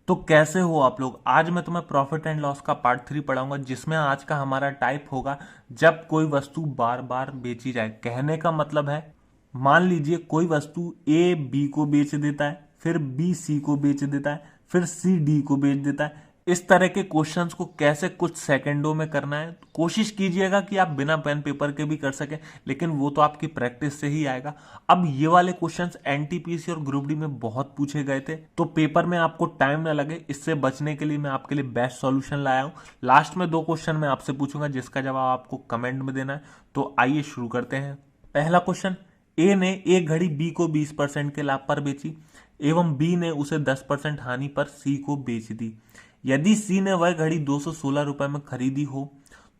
तो कैसे हो आप लोग। आज मैं तुम्हें प्रॉफिट एंड लॉस का पार्ट 3 पढ़ाऊंगा, जिसमें आज का हमारा टाइप होगा जब कोई वस्तु बार बार बेची जाए। कहने का मतलब है, मान लीजिए कोई वस्तु ए बी को बेच देता है, फिर बी सी को बेच देता है, फिर सी डी को बेच देता है। इस तरह के क्वेश्चंस को कैसे कुछ सेकंडों में करना है, कोशिश कीजिएगा कि आप बिना पेन पेपर के भी कर सकें, लेकिन वो तो आपकी प्रैक्टिस से ही आएगा। अब ये वाले क्वेश्चंस एनटीपीसी और ग्रुप डी में बहुत पूछे गए थे, तो पेपर में आपको टाइम ना लगे, इससे बचने के लिए मैं आपके लिए बेस्ट सॉल्यूशन लाया हूं। लास्ट में 2 क्वेश्चन मैं आपसे पूछूंगा, जिसका जवाब आपको कमेंट में देना है। तो आइए शुरू करते हैं। पहला क्वेश्चन, ए ने एक घड़ी बी को 20% के लाभ पर बेची एवं बी ने उसे 10% हानि पर सी को बेच दी। यदि सी ने वह घड़ी 216 रुपए में खरीदी हो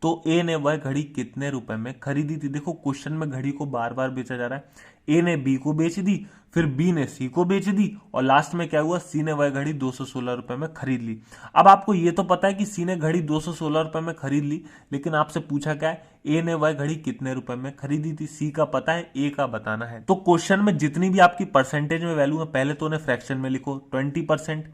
तो ए ने वह घड़ी कितने रुपए में खरीदी थी। देखो क्वेश्चन में घड़ी को बार बार बेचा जा रहा है। ए ने बी को बेच दी, फिर बी ने सी को बेच दी, और लास्ट में क्या हुआ, सी ने वह घड़ी 216 रुपए में खरीद ली। अब आपको यह तो पता है कि सी ने घड़ी 216 रुपए में खरीद ली, लेकिन आपसे पूछा क्या है, ए ने वह घड़ी कितने रुपए में खरीदी थी। सी का पता है, ए का बताना है। तो क्वेश्चन में जितनी भी आपकी परसेंटेज में वैल्यू है, पहले तो उन्हें फ्रैक्शन में लिखो। 20%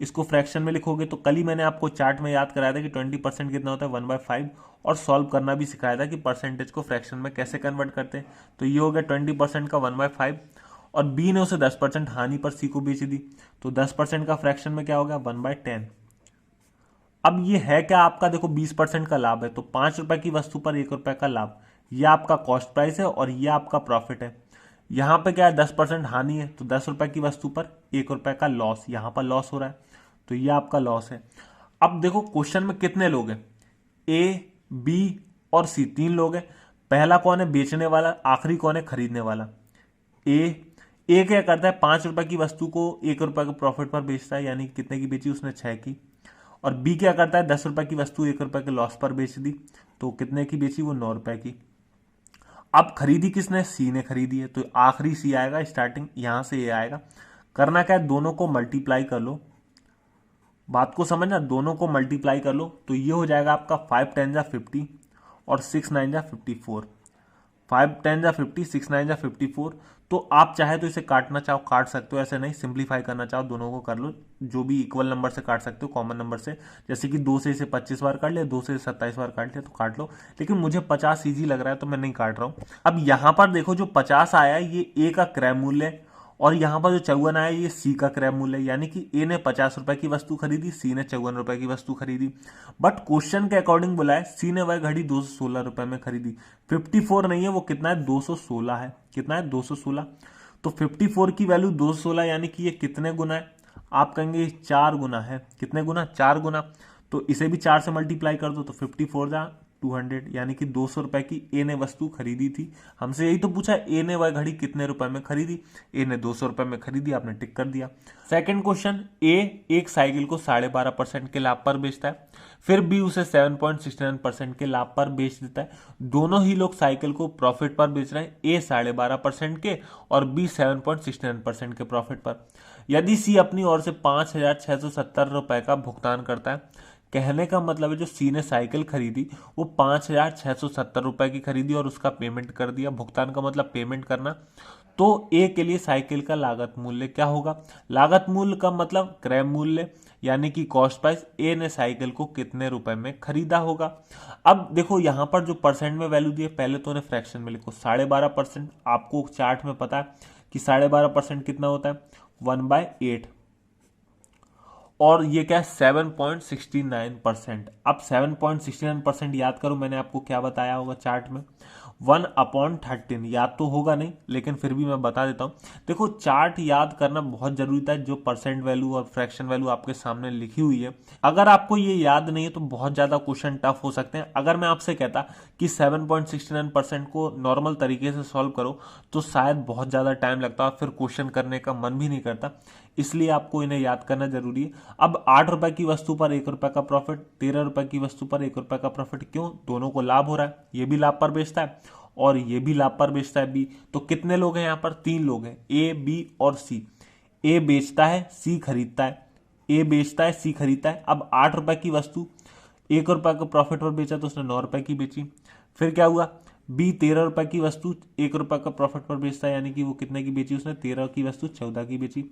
इसको फ्रैक्शन में लिखोगे तो कल ही मैंने आपको चार्ट में याद कराया था कि 20% कितना होता है, 1/5, और सॉल्व करना भी सिखाया था कि परसेंटेज को फ्रैक्शन में कैसे कन्वर्ट करते हैं। तो ये हो गया 20% का 1/5, और बी ने उसे 10% हानि पर सी को बेच दी, तो 10% का फ्रैक्शन में क्या हो गया, 1/10। अब ये है क्या आपका, देखो 20% का लाभ है, तो 5 रुपए की वस्तु पर 1 रुपए का लाभ, यह आपका कॉस्ट प्राइस है और यह आपका प्रॉफिट है। यहां पे क्या है, 10% हानि है, तो 10 रुपए की वस्तु पर 1 रुपए का लॉस, यहां पर लॉस हो रहा है, तो यह आपका लॉस है। अब देखो क्वेश्चन में कितने लोग हैं, ए बी और सी, 3 लोग हैं। पहला कौन है, बेचने वाला, आखिरी कौन है, खरीदने वाला। ए क्या करता है, 5 रुपए की वस्तु को 1 रुपए के प्रॉफिट पर बेचता है, यानी कितने की बेची उसने, 6 की। और बी क्या करता है, 10 रुपए की वस्तु 1 रुपए के लॉस पर बेच दी, तो कितने की बेची, वो 9 रुपए की। अब खरीदी किसने, सी ने खरीदी है, तो आखिरी सी आएगा, स्टार्टिंग यहां से ये आएगा। करना क्या है, दोनों को मल्टीप्लाई कर लो, बात को समझना, दोनों को मल्टीप्लाई कर लो, तो ये हो जाएगा आपका 5 10 जा 50 और 6 9 जा 54। 5 10 जा 50, 6 9 जा 54। तो आप चाहे तो इसे काटना चाहो काट सकते हो, ऐसे नहीं, सिंप्लीफाई करना चाहो दोनों को कर लो, जो भी इक्वल नंबर से काट सकते हो, कॉमन नंबर से। जैसे कि 2 से इसे 25 बार काट लिया, 2 से 27 बार काट लिया, तो काट लो। लेकिन मुझे 50 ईजी लग रहा है तो मैं नहीं काट रहा हूं। अब यहां पर देखो, जो 50 आया है ये ए का क्रय मूल्य है, और यहां पर जो 54 आया ये सी का क्रय मूल्य है, यानी कि ए ने 50 रुपए की वस्तु खरीदी, सी ने 54 रुपए की वस्तु खरीदी। बट क्वेश्चन के अकॉर्डिंग बोला है सी ने वह घड़ी 216 रुपए में खरीदी। 54 नहीं है, वो कितना है, 216 है। कितना है, 216। तो 54 की वैल्यू 216, यानी कि ये कितने गुना है, आप कहेंगे 4 गुना है। कितने गुना, 4 गुना। तो इसे भी 4 से मल्टीप्लाई कर दो, तो 54 जा 200, यानी कि 200 रुपए की ए ने वस्तु खरीदी थी। हमसे यही तो पूछा, ए ने वह घड़ी कितने रुपए में खरीदी, ए ने 200 रुपए में खरीदी, आपने टिक कर दिया। सेकंड क्वेश्चन, ए एक साइकिल को 12.5% के लाभ पर बेचता है, फिर बी उसे 7.69% के लाभ पर बेच देता है। दोनों ही लोग साइकिल को प्रॉफिट पर बेच रहे हैं, ए 12.5% के और बी 7.69% के प्रॉफिट पर। यदि सी अपनी ओर से 5,670 रुपए का भुगतान करता है। कहने का मतलब है, जो सी ने साइकिल खरीदी वो 5,670 रुपए की खरीदी और उसका पेमेंट कर दिया। भुगतान का मतलब पेमेंट करना। तो ए के लिए साइकिल का लागत मूल्य क्या होगा, लागत मूल्य का मतलब क्रय मूल्य, यानी कि कॉस्ट प्राइस। ए ने साइकिल को कितने रुपए में खरीदा होगा। अब देखो यहां पर जो परसेंट में वैल्यू दी है, पहले तो उन्हें फ्रैक्शन में लिखो। 12.5%, आपको चार्ट में पता है कि 12.5% कितना होता है, 1/8, और ये क्या है, 7.69%। अब 7.69% याद करो, मैंने आपको क्या बताया होगा चार्ट में, 1/13। याद तो होगा नहीं, लेकिन फिर भी मैं बता देता हूं। देखो चार्ट याद करना बहुत जरूरी था, जो परसेंट वैल्यू और फ्रैक्शन वैल्यू आपके सामने लिखी हुई है। अगर आपको ये याद नहीं है तो बहुत ज्यादा क्वेश्चन टफ हो सकते हैं। अगर मैं आपसे कहता कि 7.69% को नॉर्मल तरीके से सॉल्व करो तो शायद बहुत ज्यादा टाइम लगता, फिर क्वेश्चन करने का मन भी नहीं करता, इसलिए आपको इन्हें याद करना जरूरी है। अब 8 रुपए की वस्तु पर 1 रुपए का प्रॉफिट, 13 रुपए की वस्तु पर 1 रुपए का प्रॉफिट, क्यों, दोनों को लाभ हो रहा है। ये भी लाभ पर बेचता है और ये भी लाभ पर बेचता है, बी। तो कितने लोग हैं यहाँ पर, 3 लोग हैं, ए बी और सी। ए बेचता है, सी खरीदता है। ए बेचता है, सी खरीदता है। अब 8 रुपए की वस्तु 1 रुपए का प्रॉफिट पर बेचा तो उसने 9 रुपए की बेची। फिर क्या हुआ, बी 13 रुपए की वस्तु 1 रुपए का प्रॉफिट पर बेचता है, यानी कि वो कितने की बेची, उसने 13 की वस्तु 14 की बेची।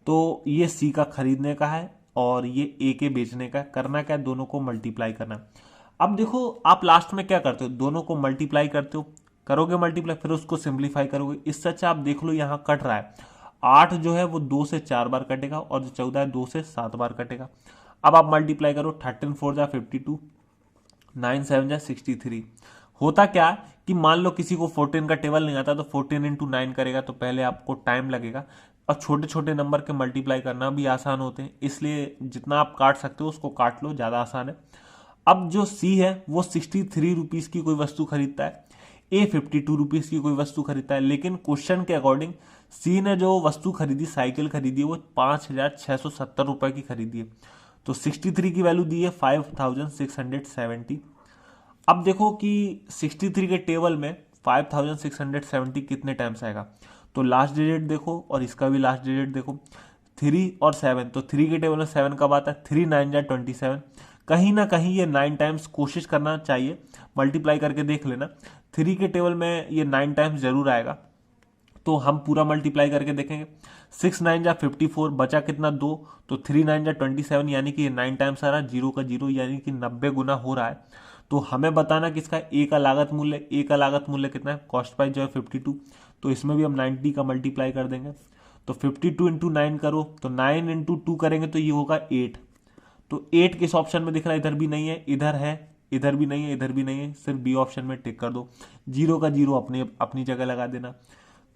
तो ये सी का खरीदने का है और ये ए के बेचने का। करना क्या है, दोनों को मल्टीप्लाई करना है। अब देखो आप लास्ट में क्या करते हो, दोनों को मल्टीप्लाई करते हो, करोगे मल्टीप्लाई, फिर उसको सिंप्लीफाई करोगे। इससे अच्छा आप देख लो यहाँ कट रहा है, 8 जो है वो 2 से 4 बार कटेगा और जो 14 है 2 से 7 बार कटेगा। अब आप मल्टीप्लाई करो, 13 4 जा 52, 9 7 जा 63। होता क्या कि मान लो किसी को 14 का टेबल नहीं आता तो 14 इंटू 9 करेगा तो पहले आपको टाइम लगेगा, और छोटे छोटे नंबर के मल्टीप्लाई करना भी आसान होते हैं, इसलिए जितना आप काट सकते हो उसको काट लो, ज़्यादा आसान है। अब जो सी है वो 63 रुपीज़ की कोई वस्तु खरीदता है, ए 52 रुपीज़ की कोई वस्तु खरीदता है, लेकिन क्वेश्चन के अकॉर्डिंग सी ने जो वस्तु खरीदी, साइकिल खरीदी, वो 5,670 रुपए की खरीदी है। तो 63 की वैल्यू दी है 5,670। अब देखो कि 63 के टेबल में 5,670 कितने टाइम्स आएगा, तो लास्ट डिजिट देखो और इसका भी लास्ट डिजिट देखो, 3 और 7। तो 3 के टेबल में 7 कब आता है, 3 9 जा 27। कहीं ना कहीं ये 9 टाइम्स कोशिश करना चाहिए, मल्टीप्लाई करके देख लेना। 3 के टेबल में ये 9 टाइम्स जरूर आएगा, तो हम पूरा मल्टीप्लाई करके देखेंगे। 6 9 जा 54, बचा कितना 2, तो 3 9 जा 27, यानी कि ये 9 टाइम्स आ रहा है, 0 का 0 यानी कि 90 गुना हो रहा है। तो हमें बताना किसका, ए का लागत मूल्य। ए का लागत मूल्य कितना है, कॉस्ट प्राइस जो है 52, तो इसमें भी हम 90 का मल्टीप्लाई कर देंगे। तो 52 इंटू 9 करो, तो 9 इंटू 2 करेंगे तो ये होगा 8। तो 8 किस ऑप्शन में दिख रहा है, इधर भी नहीं है, इधर है, इधर भी नहीं है, इधर भी नहीं है, सिर्फ बी ऑप्शन में टिक कर दो। 0 का 0 अपनी अपनी जगह लगा देना।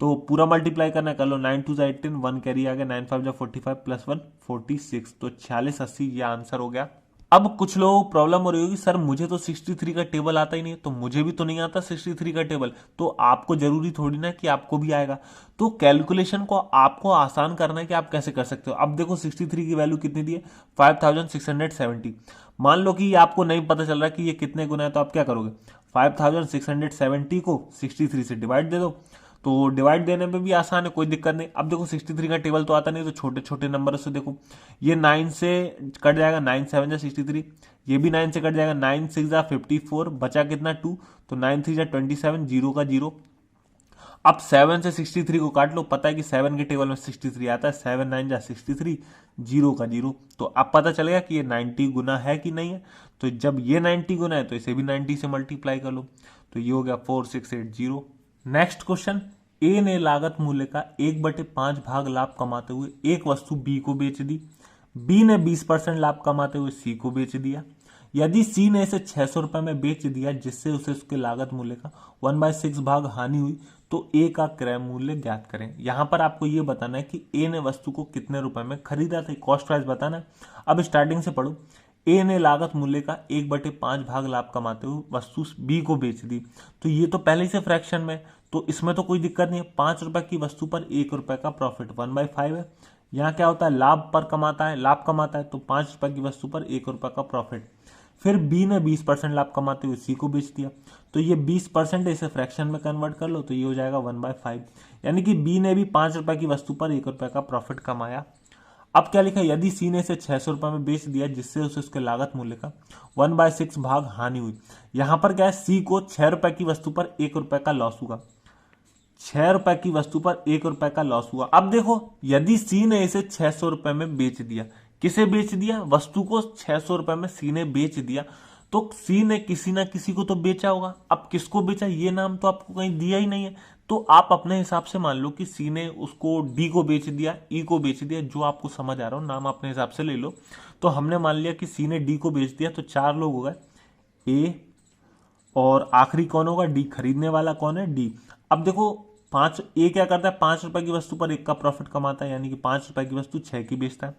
तो पूरा मल्टीप्लाई करना, कर लो, 9 2 18, 1 कैरी आ गया, 9 5 45 प्लस 1 46, तो 4680 ये आंसर हो गया। अब कुछ लोगों को प्रॉब्लम हो रही होगी, सर मुझे तो 63 का टेबल आता ही नहीं है, तो मुझे भी तो नहीं आता 63 का टेबल, तो आपको जरूरी थोड़ी ना कि आपको भी आएगा। तो कैलकुलेशन को आपको आसान करना है कि आप कैसे कर सकते हो। अब देखो 63 की वैल्यू कितनी दी है, 5,670। मान लो कि आपको नहीं पता चल रहा कि ये कितने गुना है, तो आप क्या करोगे, 5,670 को 63 से डिवाइड दे दो, तो डिवाइड देने में भी आसान है, कोई दिक्कत नहीं। अब देखो 63 का टेबल तो आता नहीं, तो छोटे छोटे नंबर से देखो, ये 9 से कट जाएगा, 9 7 जा 63, ये भी 9 से कट जाएगा, 9 6 जा 54, बचा कितना 2, तो 9 3 जा 27, 0 का 0। अब 7 से 63 को काट लो, पता है कि 7 के टेबल में 63 आता है, 7 9 जा 63, 0 का 0। तो अब पता चलेगा कि ये 90 गुना है कि नहीं है। तो जब ये 90 गुना है तो इसे भी 90 से मल्टीप्लाई कर लो, तो ये हो गया 4680। नेक्स्ट क्वेश्चन, ए ने लागत मूल्य का 1/5 भाग लाभ कमाते हुए एक वस्तु बी को बेच दी। बी ने 20% लाभ कमाते हुए सी को बेच दिया। यदि सी ने इसे 600 रुपए में बेच दिया, जिससे उसे उसके लागत मूल्य का 1/6 भाग हानि हुई, तो ए का क्रय मूल्य ज्ञात करें। यहां पर आपको यह बताना है कि ए ने वस्तु को कितने रुपए में खरीदा था, कॉस्ट प्राइस बताना है। अब स्टार्टिंग से पढ़ो, ए ने लागत मूल्य का 1/5 भाग लाभ कमाते हुए वस्तु बी को बेच दी। तो ये तो पहले से फ्रैक्शन में, तो इसमें तो कोई दिक्कत नहीं है। 5 रुपए की वस्तु पर 1 रुपए का प्रॉफिट, 1/5 है। यहाँ क्या होता है, लाभ पर कमाता है, लाभ कमाता है, तो 5 रुपए की वस्तु पर 1 रुपए का प्रॉफिट। फिर बी ने 20% लाभ कमाते हुए सी को बेच दिया, तो ये 20% इसे फ्रैक्शन में कन्वर्ट कर लो, तो ये हो जाएगा 1/5, यानी कि बी ने भी 5 रुपए की वस्तु पर 1 रुपए का प्रॉफिट कमाया। अब क्या लिखा, यदि सी ने इसे 600 रुपए में बेच दिया, जिससे उसे उसके लागत मूल्य का 1/6 भाग हानि हुई। यहां पर क्या है, सी को 6 रुपए की वस्तु पर 1 रुपए का लॉस हुआ, 6 रुपए की वस्तु पर 1 रुपए का लॉस हुआ। अब देखो, यदि सी ने इसे 600 रुपए में बेच दिया, किसे बेच दिया, वस्तु को 600 रुपए में सी ने बेच दिया, तो सी ने किसी ना किसी को तो बेचा होगा। अब किसको बेचा, ये नाम तो आपको कहीं दिया ही नहीं है, तो आप अपने हिसाब से मान लो कि सी ने उसको डी को बेच दिया, ई को बेच दिया, जो आपको समझ आ रहा हो नाम अपने हिसाब से ले लो। तो हमने मान लिया कि सी ने डी को बेच दिया, तो 4 लोग हो गए, ए और आखिरी कौन होगा, डी, खरीदने वाला कौन है, डी। अब देखो, 5, ए क्या करता है, 5 रुपए की वस्तु पर 1 का प्रॉफिट कमाता है, यानी कि 5 रुपए की वस्तु 6 की बेचता है।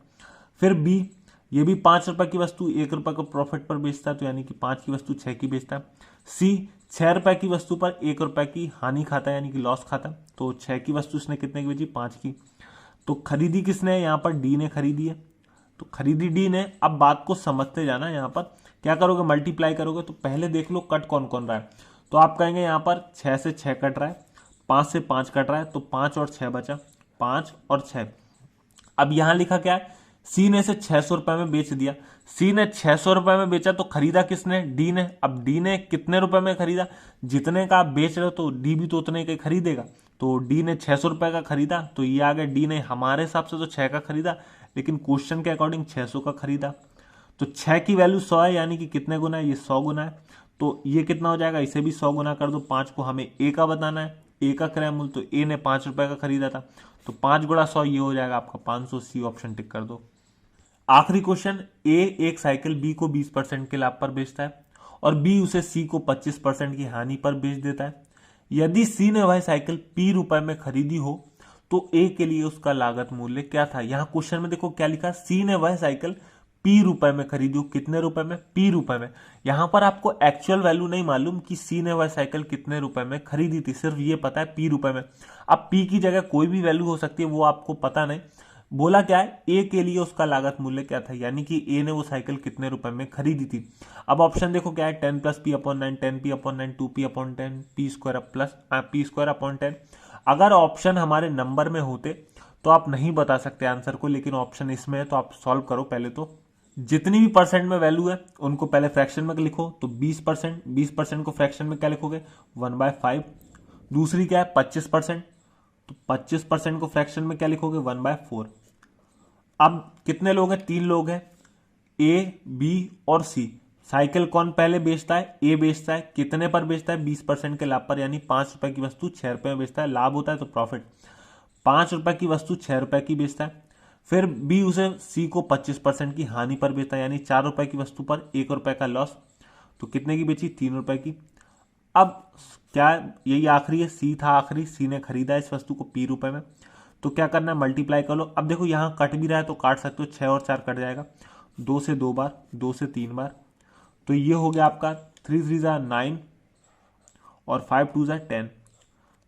फिर बी, ये भी 5 रुपए की वस्तु 1 रुपए को प्रॉफिट पर बेचता है, तो यानी कि 5 की वस्तु 6 की बेचता है। सी 6 रुपए की वस्तु पर 1 रुपए की हानि खाता है, यानी कि लॉस खाता है, तो 6 की वस्तु इसने कितने की बेची, 5 की। तो खरीदी किसने, यहाँ पर डी ने खरीदी है, तो खरीदी डी ने। अब बात को समझते जाना, यहाँ पर क्या करोगे, मल्टीप्लाई करोगे, तो पहले देख लो कट कौन कौन रहा है। तो आप कहेंगे यहाँ पर 6 से 6 कट रहा है, 5 से 5 कट रहा है, तो 5 और 6 बचा, 5 और 6। अब यहां लिखा क्या है, सी ने इसे 600 रुपए में बेच दिया। सी ने 600 रुपए में बेचा, तो खरीदा किसने, डी ने। अब डी ने कितने रुपए में खरीदा, जितने का आप बेच रहे हो तो डी भी तो उतने का खरीदेगा, तो डी ने 600 रुपए का खरीदा, तो ये आ गया, डी ने हमारे हिसाब से तो 6 का खरीदा, लेकिन क्वेश्चन के अकॉर्डिंग 600 का खरीदा। तो 6 की वैल्यू 100 है, यानी कि कितने गुना है, ये 100 गुना है। तो ये कितना हो जाएगा, इसे भी 100 गुना कर दो। 5 को हमें ए का बताना है, ए का क्रय मूल्य, तो ए ने 5 रुपए का खरीदा था, तो 5 गुणा 100 ये हो जाएगा आपका 500। सी ऑप्शन टिक कर दो। आखिरी क्वेश्चन, ए एक साइकिल बी को 20% के लाभ पर बेचता है और बी उसे सी को 25% की हानि पर बेच देता है। यदि सी ने वह साइकिल पी रुपए में खरीदी हो तो ए के लिए उसका लागत मूल्य क्या था। यहां क्वेश्चन में देखो क्या लिखा, सी ने वह साइकिल पी रुपए में खरीदी हो, कितने रुपए में, पी रुपए में। यहां पर आपको एक्चुअल वैल्यू नहीं मालूम कि सी ने वह साइकिल कितने रुपए में खरीदी थी, सिर्फ ये पता है पी रुपए में। अब पी की जगह कोई भी वैल्यू हो सकती है, वो आपको पता नहीं। बोला क्या है, ए के लिए उसका लागत मूल्य क्या था, यानी कि ए ने वो साइकिल कितने रुपए में खरीदी थी। अब ऑप्शन देखो क्या है, 10 plus P upon 9, 10 P upon 9, 2 P upon 10, P square plus P square upon 10। अगर ऑप्शन हमारे नंबर में होते तो आप नहीं बता सकते आंसर को, लेकिन ऑप्शन इसमें है तो आप सॉल्व करो। पहले तो जितनी भी परसेंट में वैल्यू है उनको पहले फ्रैक्शन में लिखो। तो 20%, 20% को फ्रैक्शन में क्या लिखोगे, 1/5। दूसरी क्या है 25%, तो 25% को फ्रैक्शन में क्या लिखोगे, 1/4। अब कितने लोग हैं, 3 लोग हैं, ए बी और सी। साइकिल कौन पहले बेचता है, ए बेचता है। कितने पर बेचता है, 20% के लाभ पर, यानी 5 रुपए की वस्तु 6 रुपए में बेचता है। लाभ होता है तो प्रॉफिट। 5 रुपए की वस्तु 6 रुपए की बेचता है। फिर बी उसे सी को 25% की हानि पर बेचता है, यानी 4 रुपए की वस्तु पर 1 रुपए का लॉस। तो कितने की बेची, 3 रुपए की। अब क्या, यही आखिरी है, सी था आखिरी, सी ने खरीदा इस वस्तु को पी रुपए में। तो क्या करना है, मल्टीप्लाई कर लो। अब देखो यहां कट भी रहा है तो काट सकते हो, 6 और 4 कट जाएगा, 2 से 2 बार, 2 से 3 बार। तो ये हो गया आपका 3 3 9 और 5 2 10।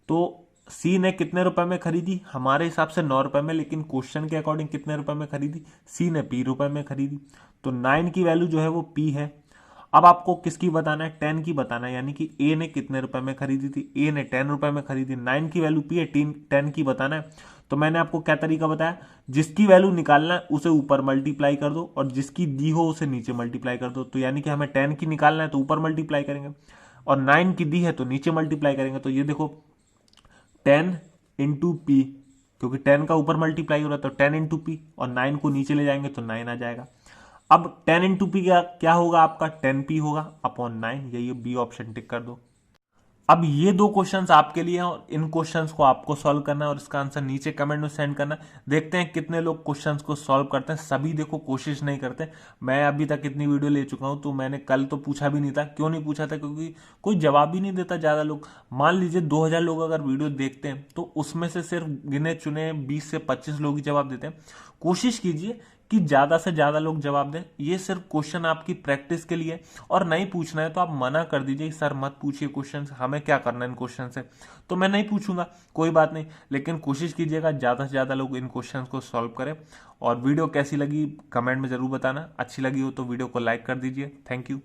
तो सी ने कितने रुपए में खरीदी, हमारे हिसाब से 9 रुपए में, लेकिन क्वेश्चन के अकॉर्डिंग कितने रुपए में खरीदी, सी ने पी रुपए में खरीदी। तो 9 की वैल्यू जो है वो पी है। अब आपको किसकी बताना है, 10 की बताना है, यानी कि ए ने कितने रुपए में खरीदी थी, ए ने 10 रुपए में खरीदी। 9 की वैल्यू पी है, 10 की बताना है। तो मैंने आपको क्या तरीका बताया, जिसकी वैल्यू निकालना है उसे ऊपर मल्टीप्लाई कर दो और जिसकी दी हो उसे नीचे मल्टीप्लाई कर दो। तो यानी कि हमें 10 की निकालना है तो ऊपर मल्टीप्लाई करेंगे और 9 की दी है तो नीचे मल्टीप्लाई करेंगे। तो ये देखो 10 इंटू पी, क्योंकि 10 का ऊपर मल्टीप्लाई हो रहा है तो 10 इंटू पी, और 9 को नीचे ले जाएंगे तो 9 आ जाएगा। अब 10 इंटू पी क्या होगा आपका, 10p होगा अपॉन 9। यही बी ऑप्शन टिक कर दो। अब ये 2 क्वेश्चंस आपके लिए हैं और इन क्वेश्चंस को आपको सॉल्व करना है और इसका आंसर नीचे कमेंट में सेंड करना है। देखते हैं कितने लोग क्वेश्चंस को सॉल्व करते हैं। सभी देखो कोशिश नहीं करते। मैं अभी तक इतनी वीडियो ले चुका हूं तो मैंने कल तो पूछा भी नहीं था। क्यों नहीं पूछा था, क्योंकि कोई जवाब ही नहीं देता ज्यादा लोग। मान लीजिए 2000 लोग अगर वीडियो देखते हैं तो उसमें से सिर्फ गिने चुने 20 से 25 लोग ही जवाब देते हैं। कोशिश कीजिए कि ज्यादा से ज्यादा लोग जवाब दें। ये सिर्फ क्वेश्चन आपकी प्रैक्टिस के लिए, और नहीं पूछना है तो आप मना कर दीजिए, सर मत पूछिए क्वेश्चन, हमें क्या करना है इन क्वेश्चन से, तो मैं नहीं पूछूंगा, कोई बात नहीं। लेकिन कोशिश कीजिएगा ज्यादा से ज्यादा लोग इन क्वेश्चन को सॉल्व करें। और वीडियो कैसी लगी कमेंट में जरूर बताना। अच्छी लगी हो तो वीडियो को लाइक कर दीजिए। Thank you.